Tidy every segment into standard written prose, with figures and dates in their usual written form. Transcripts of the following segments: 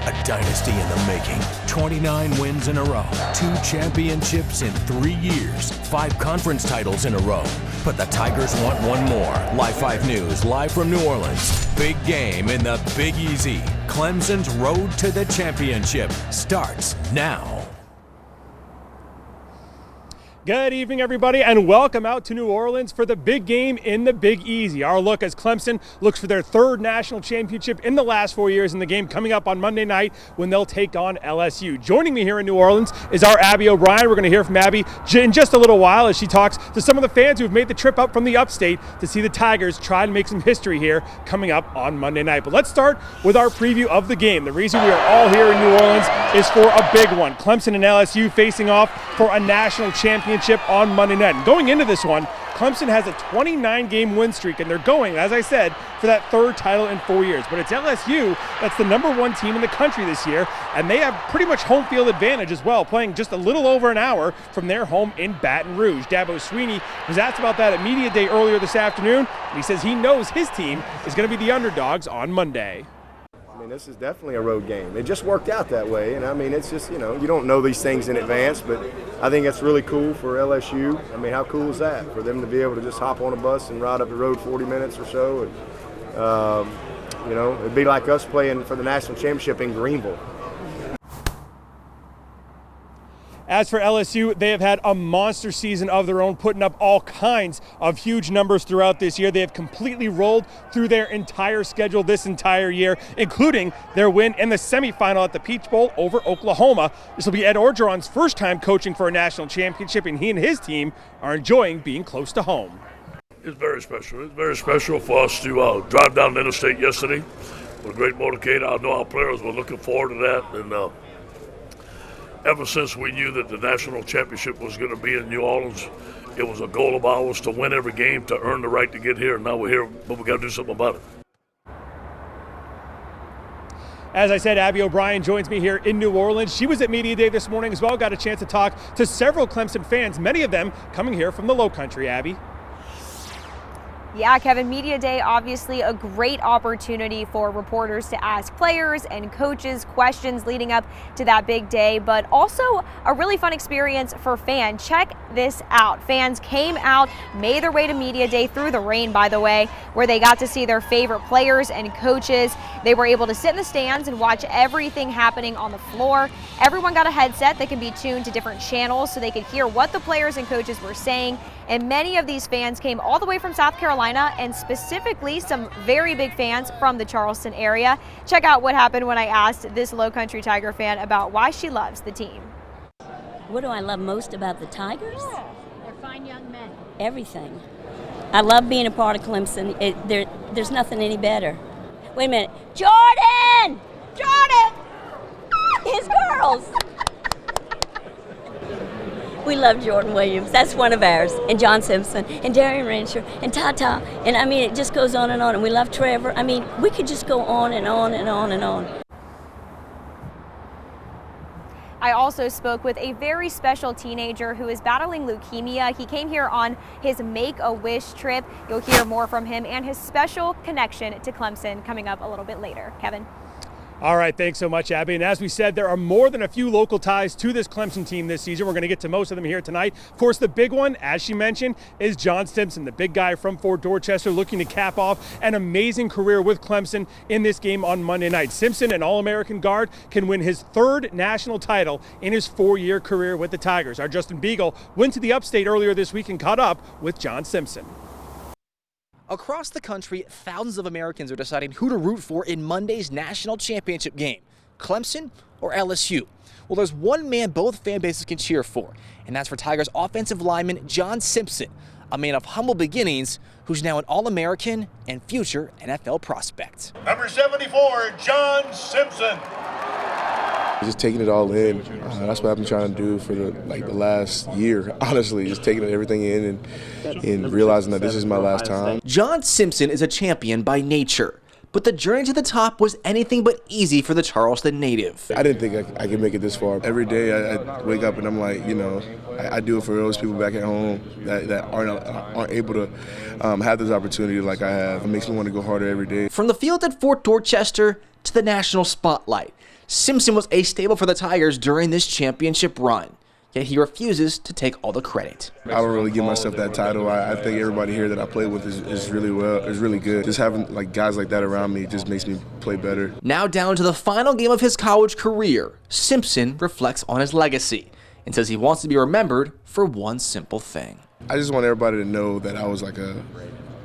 A dynasty in the making. 29 wins in a row. 2 championships in 3 years. 5 conference titles in a row. But the Tigers want one more. Live 5 News, live from New Orleans. Big game in the Big Easy. Clemson's road to the championship starts now. Good evening, everybody, and welcome out to New Orleans for the big game in the Big Easy. Our look as Clemson looks for their 3rd national championship in the last 4 years, in the game coming up on Monday night when they'll take on LSU. Joining me here in New Orleans is our Abby O'Brien. We're going to hear from Abby in just a little while as she talks to some of the fans who have made the trip up from the upstate to see the Tigers try to make some history here coming up on Monday night. But let's start with our preview of the game. The reason we are all here in New Orleans is for a big one. Clemson and LSU facing off for a national championship on Monday night. And going into this one, Clemson has a 29-game win streak, and they're going, as I said, for that 3rd title in 4 years. But it's LSU that's the #1 team in the country this year, and they have pretty much home field advantage as well, playing just a little over an hour from their home in Baton Rouge. Dabo Swinney was asked about that at Media Day earlier this afternoon, and he says he knows his team is going to be the underdogs on Monday. I mean, this is definitely a road game. It just worked out that way, and I mean, it's just, you don't know these things in advance, but I think it's really cool for LSU. I mean, how cool is that for them to be able to just hop on a bus and ride up the road 40 minutes or so, and it'd be like us playing for the national championship in Greenville. As for LSU, they have had a monster season of their own, putting up all kinds of huge numbers throughout this year. They have completely rolled through their entire schedule this entire year, including their win in the semifinal at the Peach Bowl over Oklahoma. This will be Ed Orgeron's first time coaching for a national championship, and he and his team are enjoying being close to home. It's very special. It's very special for us to drive down the interstate yesterday with a great motorcade. I know our players were looking forward to that, and ever since we knew that the national championship was going to be in New Orleans, it was a goal of ours to win every game, to earn the right to get here. And now we're here, but we got to do something about it. As I said, Abby O'Brien joins me here in New Orleans. She was at Media Day this morning as well, got a chance to talk to several Clemson fans, many of them coming here from the Low Country. Abby? Yeah, Kevin, Media Day, obviously a great opportunity for reporters to ask players and coaches questions leading up to that big day, but also a really fun experience for fans. Check this out. Fans came out, made their way to Media Day through the rain, by the way, where they got to see their favorite players and coaches. They were able to sit in the stands and watch everything happening on the floor. Everyone got a headset that can be tuned to different channels so they could hear what the players and coaches were saying. And many of these fans came all the way from South Carolina, and specifically some very big fans from the Charleston area. Check out what happened when I asked this Low Country Tiger fan about why she loves the team. What do I love most about the Tigers? Yeah, they're fine young men. Everything. I love being a part of Clemson. There's nothing any better. Wait a minute. Jordan! Jordan! His girls! We love Jordan Williams. That's one of ours. And John Simpson, and Darian Rancher, and Tata. And I mean, it just goes on and on. And we love Trevor. I mean, we could just go on and on and on and on. I also spoke with a very special teenager who is battling leukemia. He came here on his Make-A-Wish trip. You'll hear more from him and his special connection to Clemson coming up a little bit later. Kevin? All right, thanks so much, Abby. And as we said, there are more than a few local ties to this Clemson team this season. We're going to get to most of them here tonight. Of course, the big one, as she mentioned, is John Simpson, the big guy from Fort Dorchester, looking to cap off an amazing career with Clemson in this game on Monday night. Simpson, an All-American guard, can win his 3rd national title in his 4-year career with the Tigers. Our Justin Beagle went to the upstate earlier this week and caught up with John Simpson. Across the country, thousands of Americans are deciding who to root for in Monday's national championship game, Clemson or LSU. Well, there's one man both fan bases can cheer for, and that's for Tigers offensive lineman John Simpson, a man of humble beginnings who's now an All-American and future NFL prospect. Number 74, John Simpson. Just taking it all in. That's what I've been trying to do for the last year, honestly, just taking everything in and realizing that this is my last time. John Simpson is a champion by nature. but the journey to the top was anything but easy for the Charleston native. I didn't think I could make it this far. Every day I wake up and I'm like, you know, I do it for those people back at home that aren't able to have this opportunity like I have. It makes me want to go harder every day. From the field at Fort Dorchester to the national spotlight, Simpson was a staple for the Tigers during this championship run. Yet he refuses to take all the credit. I don't really give myself that title. I think everybody here that I play with is really good. Just having like guys like that around me just makes me play better. Now down to the final game of his college career, Simpson reflects on his legacy and says he wants to be remembered for one simple thing. I just want everybody to know that I was like a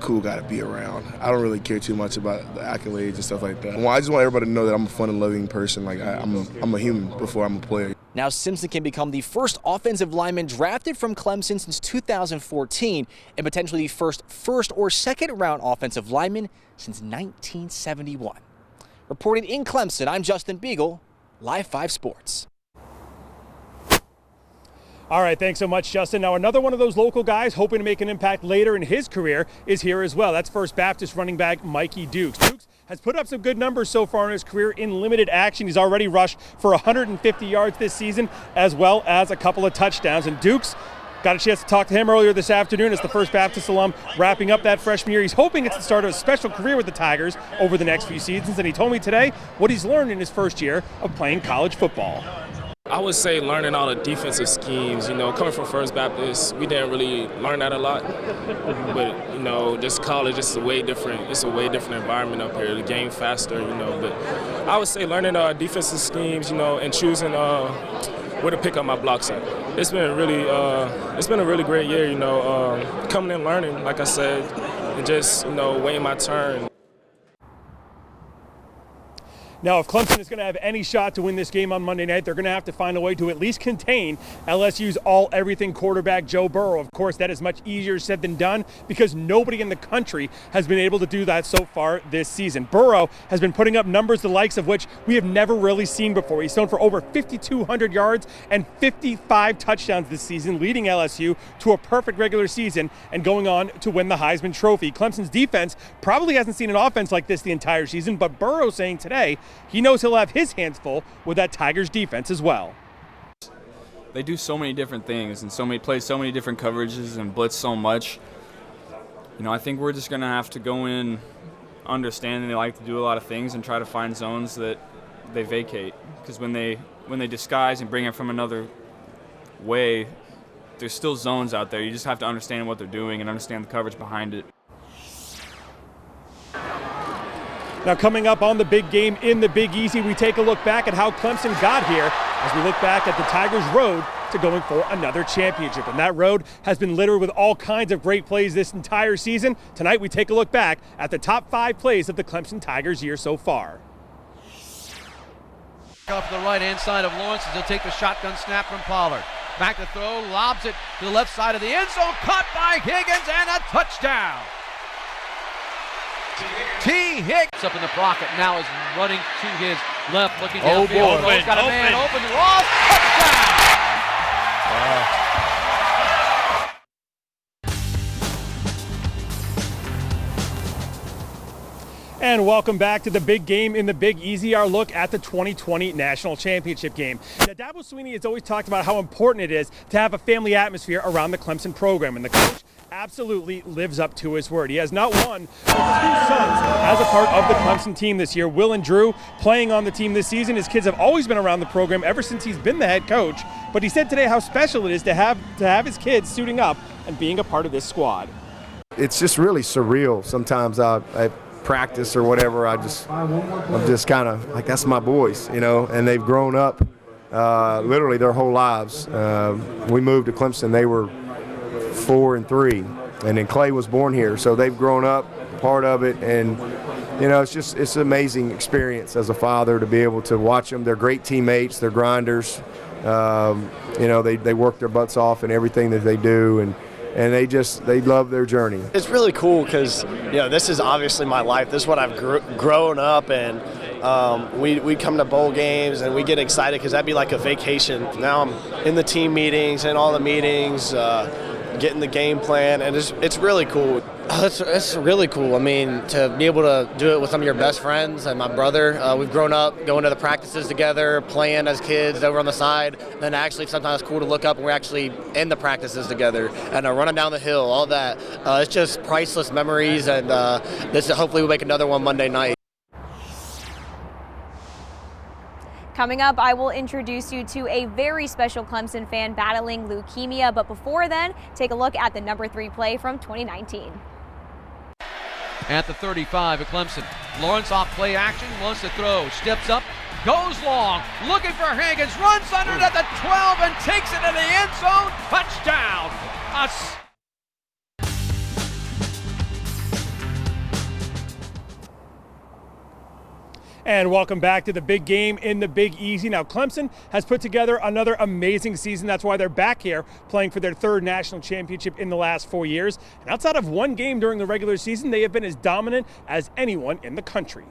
cool guy to be around. I don't really care too much about the accolades and stuff like that. Well, I just want everybody to know that I'm a fun and loving person. Like I'm a human before I'm a player. Now Simpson can become the first offensive lineman drafted from Clemson since 2014 and potentially the first or second round offensive lineman since 1971. Reporting in Clemson, I'm Justin Beagle, Live 5 Sports. All right, thanks so much, Justin. Now, another one of those local guys hoping to make an impact later in his career is here as well. That's First Baptist running back Mikey Dukes. Dukes has put up some good numbers so far in his career in limited action. He's already rushed for 150 yards this season, as well as a couple of touchdowns. And Dukes, got a chance to talk to him earlier this afternoon as the First Baptist alum wrapping up that freshman year. He's hoping it's the start of a special career with the Tigers over the next few seasons. And he told me today what he's learned in his first year of playing college football. I would say learning all the defensive schemes. You know, coming from First Baptist, we didn't really learn that a lot. But, you know, just college, it's a way different environment up here. The game faster, you know. But I would say learning defensive schemes, you know, and choosing where to pick up my blocks at. It's been a really great year, you know, coming and learning, like I said, and just, you know, waiting my turn. Now, if Clemson is going to have any shot to win this game on Monday night, they're going to have to find a way to at least contain LSU's all-everything quarterback, Joe Burrow. Of course, that is much easier said than done because nobody in the country has been able to do that so far this season. Burrow has been putting up numbers the likes of which we have never really seen before. He's thrown for over 5,200 yards and 55 touchdowns this season, leading LSU to a perfect regular season and going on to win the Heisman Trophy. Clemson's defense probably hasn't seen an offense like this the entire season, but Burrow saying today he knows he'll have his hands full with that Tigers defense as well. They do so many different things and play so many different coverages and blitz so much. You know, I think we're just going to have to go in understanding they like to do a lot of things and try to find zones that they vacate. Because when they disguise and bring it from another way, there's still zones out there. You just have to understand what they're doing and understand the coverage behind it. Now, coming up on the big game in the Big Easy, we take a look back at how Clemson got here as we look back at the Tigers' road to going for another championship. And that road has been littered with all kinds of great plays this entire season. Tonight, we take a look back at the top 5 plays of the Clemson Tigers year so far. Off the right-hand side of Lawrence as he'll take the shotgun snap from Pollard. Back to throw, lobs it to the left side of the end zone, caught by Higgins, and a touchdown. T. Hicks up in the pocket now is running to his left, looking downfield. Oh, he's got a man open. Ross, touchdown! And welcome back to the big game in the Big Easy, our look at the 2020 National Championship game. Now, Dabo Swinney has always talked about how important it is to have a family atmosphere around the Clemson program, and the coach absolutely lives up to his word. He has not one, but 2 sons as a part of the Clemson team this year. Will and Drew playing on the team this season. His kids have always been around the program ever since he's been the head coach, but he said today how special it is to have his kids suiting up and being a part of this squad. It's just really surreal. Sometimes I practice or whatever, I'm just kind of like, that's my boys, you know, and they've grown up literally their whole lives. We moved to Clemson, they were 4 and 3, and then Clay was born here, so they've grown up part of it, and you know, it's an amazing experience as a father to be able to watch them. They're great teammates, they're grinders, you know, they work their butts off in everything that they do, and they love their journey. It's really cool because, you know, this is obviously my life. This is what I've grown up, and we come to bowl games and we get excited because that'd be like a vacation. Now I'm in the team meetings and all the meetings, getting the game plan, and it's really cool. It's really cool. I mean, to be able to do it with some of your best friends and my brother. We've grown up going to the practices together, playing as kids over on the side. Then actually sometimes it's cool to look up and we're actually in the practices together and running down the hill, all that. It's just priceless memories, and hopefully we'll make another one Monday night. Coming up, I will introduce you to a very special Clemson fan battling leukemia. But before then, take a look at the number 3 play from 2019. At the 35 of Clemson, Lawrence off play action, wants to throw, steps up, goes long, looking for Higgins, runs under it at the 12 and takes it in the end zone. Touchdown! And welcome back to the big game in the Big Easy. Now, Clemson has put together another amazing season. That's why they're back here playing for their 3rd national championship in the last 4 years. And outside of one game during the regular season, they have been as dominant as anyone in the country.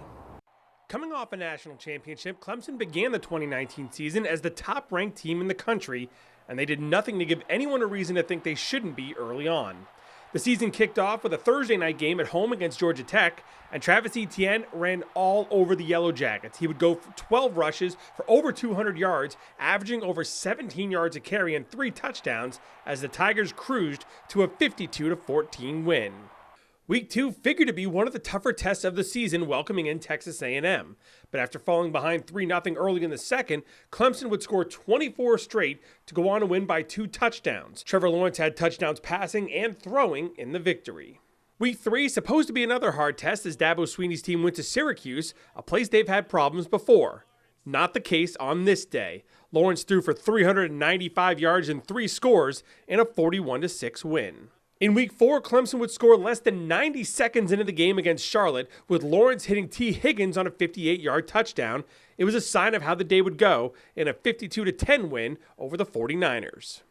Coming off a national championship, Clemson began the 2019 season as the top-ranked team in the country, and they did nothing to give anyone a reason to think they shouldn't be early on. The season kicked off with a Thursday night game at home against Georgia Tech, and Travis Etienne ran all over the Yellow Jackets. He would go for 12 rushes for over 200 yards, averaging over 17 yards a carry and 3 touchdowns as the Tigers cruised to a 52-14 win. Week 2 figured to be one of the tougher tests of the season, welcoming in Texas A&M. But after falling behind 3-0 early in the second, Clemson would score 24 straight to go on to win by 2 touchdowns. Trevor Lawrence had touchdowns passing and throwing in the victory. Week 3 is supposed to be another hard test as Dabo Swinney's team went to Syracuse, a place they've had problems before. Not the case on this day. Lawrence threw for 395 yards and 3 scores in a 41-6 win. In Week 4, Clemson would score less than 90 seconds into the game against Charlotte, with Lawrence hitting T. Higgins on a 58-yard touchdown. It was a sign of how the day would go in a 52-10 win over the 49ers.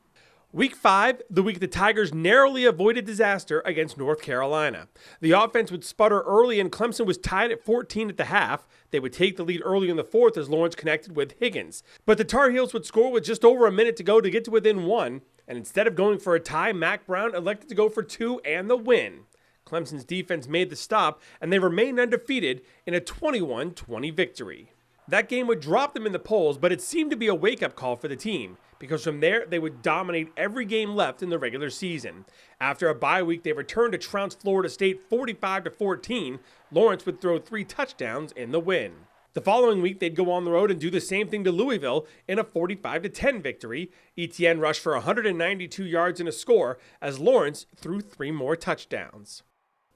Week 5, the week the Tigers narrowly avoided disaster against North Carolina. The offense would sputter early and Clemson was tied at 14 at the half. They would take the lead early in the 4th as Lawrence connected with Higgins. But the Tar Heels would score with just over a minute to go to get to within 1. And instead of going for a tie, Mack Brown elected to go for 2 and the win. Clemson's defense made the stop, and they remained undefeated in a 21-20 victory. That game would drop them in the polls, but it seemed to be a wake-up call for the team, because from there, they would dominate every game left in the regular season. After a bye week, they returned to trounce Florida State 45-14. Lawrence would throw 3 touchdowns in the win. The following week, they'd go on the road and do the same thing to Louisville in a 45-10 victory. Etienne rushed for 192 yards and a score as Lawrence threw 3 more touchdowns.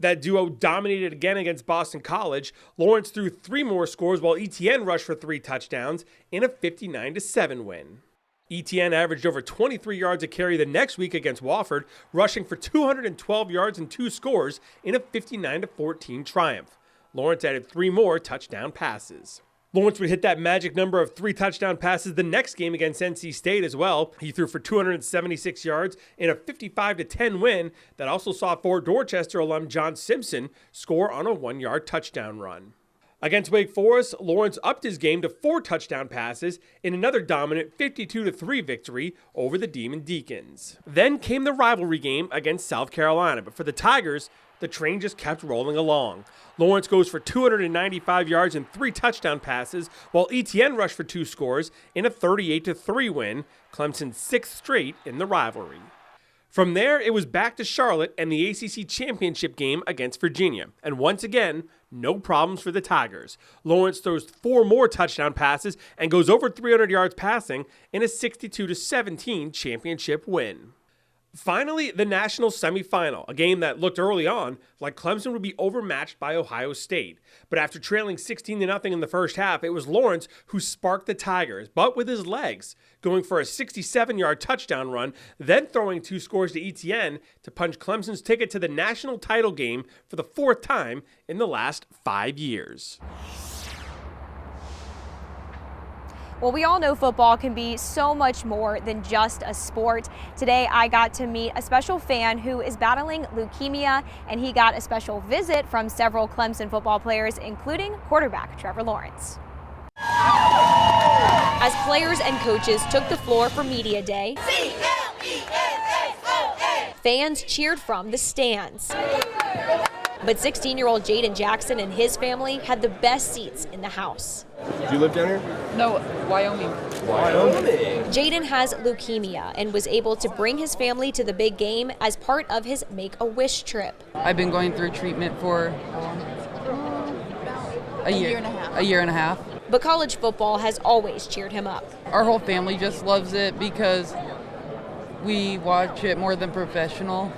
That duo dominated again against Boston College. Lawrence threw 3 more scores while Etienne rushed for 3 touchdowns in a 59-7 win. Etienne averaged over 23 yards a carry the next week against Wofford, rushing for 212 yards and 2 scores in a 59-14 triumph. Lawrence added 3 more touchdown passes. Lawrence would hit that magic number of 3 touchdown passes the next game against NC State as well. He threw for 276 yards in a 55-10 win that also saw Fort Dorchester alum John Simpson score on a 1-yard touchdown run. Against Wake Forest, Lawrence upped his game to 4 touchdown passes in another dominant 52-3 victory over the Demon Deacons. Then came the rivalry game against South Carolina, but for the Tigers, the train just kept rolling along. Lawrence goes for 295 yards and 3 touchdown passes, while Etienne rushed for 2 scores in a 38-3 win, Clemson's 6th straight in the rivalry. From there, it was back to Charlotte and the ACC championship game against Virginia. And once again, no problems for the Tigers. Lawrence throws 4 more touchdown passes and goes over 300 yards passing in a 62-17 championship win. Finally, the national semifinal, a game that looked early on like Clemson would be overmatched by Ohio State. But after trailing 16-0 in the first half, it was Lawrence who sparked the Tigers, but with his legs, going for a 67-yard touchdown run, then throwing 2 scores to Etienne to punch Clemson's ticket to the national title game for the 4th time in the last 5 years. Well, we all know football can be so much more than just a sport. Today, I got to meet a special fan who is battling leukemia, and he got a special visit from several Clemson football players, including quarterback Trevor Lawrence. As players and coaches took the floor for Media Day, fans cheered from the stands. But 16-year-old Jaden Jackson and his family had the best seats in the house. Did you live down here? No, Wyoming. Jaden has leukemia and was able to bring his family to the big game as part of his Make-A-Wish trip. I've been going through treatment for a year and a half. But college football has always cheered him up. Our whole family just loves it because we watch it more than professional,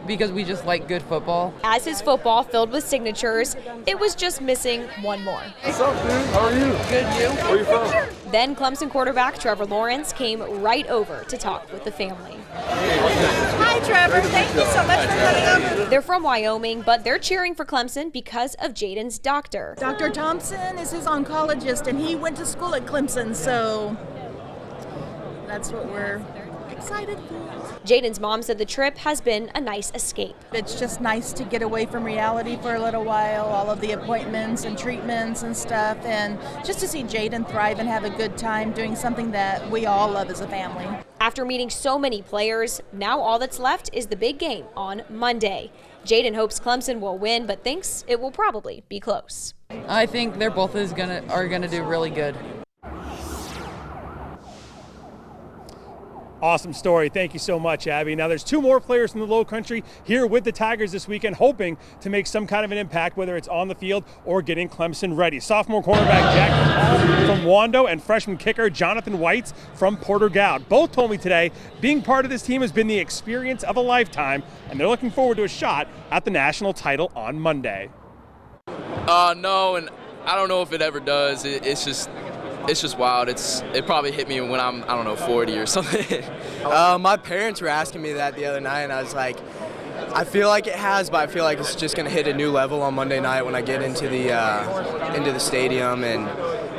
because we just like good football. As his football filled with signatures, it was just missing one more. What's up, dude? How are you? Good, you? Where are you from? Then Clemson quarterback Trevor Lawrence came right over to talk with the family. Hi, Trevor. Thank you so much for coming over. They're from Wyoming, but they're cheering for Clemson because of Jaden's doctor. Dr. Thompson is his oncologist, and he went to school at Clemson, so that's what we're excited for. Jaden's mom said the trip has been a nice escape. It's just nice to get away from reality for a little while, all of the appointments and treatments and stuff, and just to see Jaden thrive and have a good time doing something that we all love as a family. After meeting so many players, now all that's left is the big game on Monday. Jaden hopes Clemson will win, but thinks it will probably be close. I think they're both are gonna do really good. Awesome story. Thank you so much, Abby. Now, there's two more players from the Low Country here with the Tigers this weekend, hoping to make some kind of an impact, whether it's on the field or getting Clemson ready. Sophomore cornerback Jack Hall from Wando and freshman kicker Jonathan Whites from Porter-Gaud. Both told me today being part of this team has been the experience of a lifetime, and they're looking forward to a shot at the national title on Monday. No, and I don't know if it ever does. It's just wild. It probably hit me when I'm, 40 or something. My parents were asking me that the other night, and I was like, I feel like it has, but I feel like it's just going to hit a new level on Monday night when I get into the stadium, and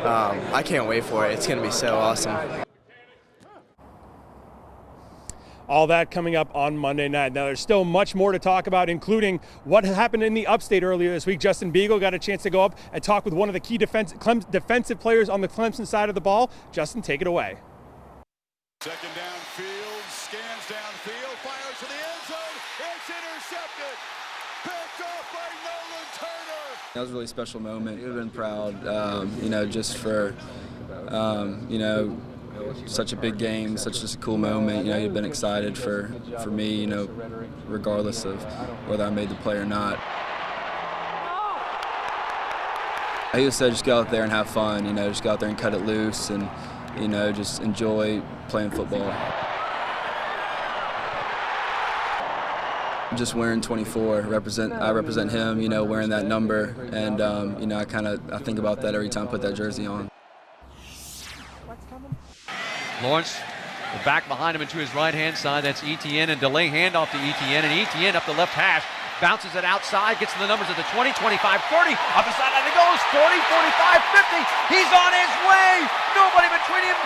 I can't wait for it. It's going to be so awesome. All that coming up on Monday night. Now, there's still much more to talk about, including what happened in the Upstate earlier this week. Justin Beagle got a chance to go up and talk with one of the key defensive players on the Clemson side of the ball. Justin, take it away. Second downfield, scans downfield, fires to the end zone. It's intercepted. Picked off by Nolan Turner. That was a really special moment. We've been proud, just for, such a big game, such just a cool moment. You've been excited for me, regardless of whether I made the play or not. I just said just go out there and have fun, just go out there and cut it loose and, just enjoy playing football. Just wearing 24, I represent him, wearing that number, and I think about that every time I put that jersey on. Lawrence, the back behind him into his right-hand side. That's Etienne, and delay handoff to Etienne, and Etienne up the left hash, bounces it outside, gets to the numbers at the 20, 25, 30, up the sideline it goes, 40, 45, 50. He's on his way. Nobody between him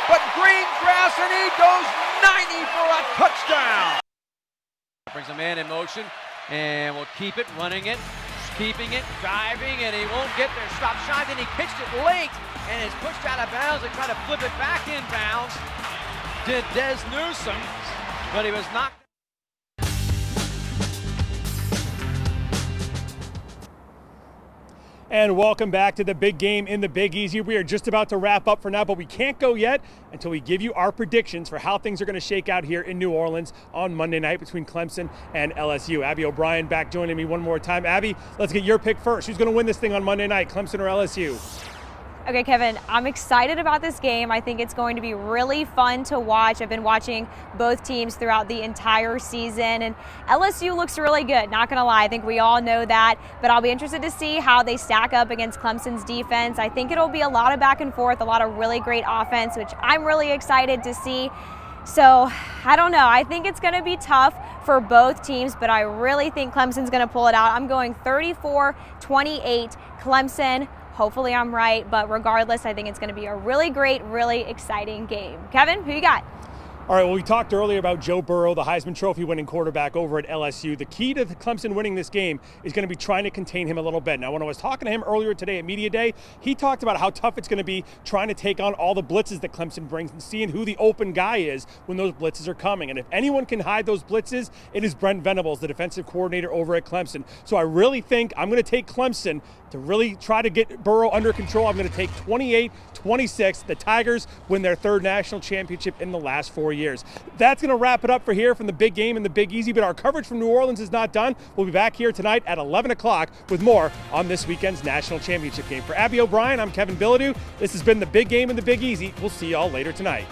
but green grass, and he goes 90 for a touchdown. Brings a man in motion, and we'll keep it, running it, keeping it, driving, and he won't get there. Stop shy, then he pitched it late, and is pushed out of bounds. They try to flip it back in bounds. Did Des Newsome, but he was knocked. And welcome back to the big game in the Big Easy. We are just about to wrap up for now, but we can't go yet until we give you our predictions for how things are going to shake out here in New Orleans on Monday night between Clemson and LSU. Abby O'Brien back joining me one more time. Abby, let's get your pick first. Who's going to win this thing on Monday night, Clemson or LSU? Okay, Kevin, I'm excited about this game. I think it's going to be really fun to watch. I've been watching both teams throughout the entire season, and LSU looks really good, not gonna lie. I think we all know that, but I'll be interested to see how they stack up against Clemson's defense. I think it'll be a lot of back and forth, a lot of really great offense, which I'm really excited to see. So, I don't know. I think it's gonna be tough for both teams, but I really think Clemson's gonna pull it out. I'm going 34-28 Clemson. Hopefully I'm right, but regardless, I think it's going to be a really great, really exciting game. Kevin, who you got? All right, well, we talked earlier about Joe Burrow, the Heisman Trophy winning quarterback over at LSU. The key to Clemson winning this game is going to be trying to contain him a little bit. Now, when I was talking to him earlier today at Media Day, he talked about how tough it's going to be trying to take on all the blitzes that Clemson brings and seeing who the open guy is when those blitzes are coming. And if anyone can hide those blitzes, it is Brent Venables, the defensive coordinator over at Clemson. So I really think I'm going to take Clemson to really try to get Burrow under control. I'm going to take 28-26. The Tigers win their third national championship in the last 4 years. That's going to wrap it up for here from the Big Game and the Big Easy, but our coverage from New Orleans is not done. We'll be back here tonight at 11 o'clock with more on this weekend's national championship game. For Abby O'Brien, I'm Kevin Bilodeau. This has been the Big Game and the Big Easy. We'll see y'all later tonight.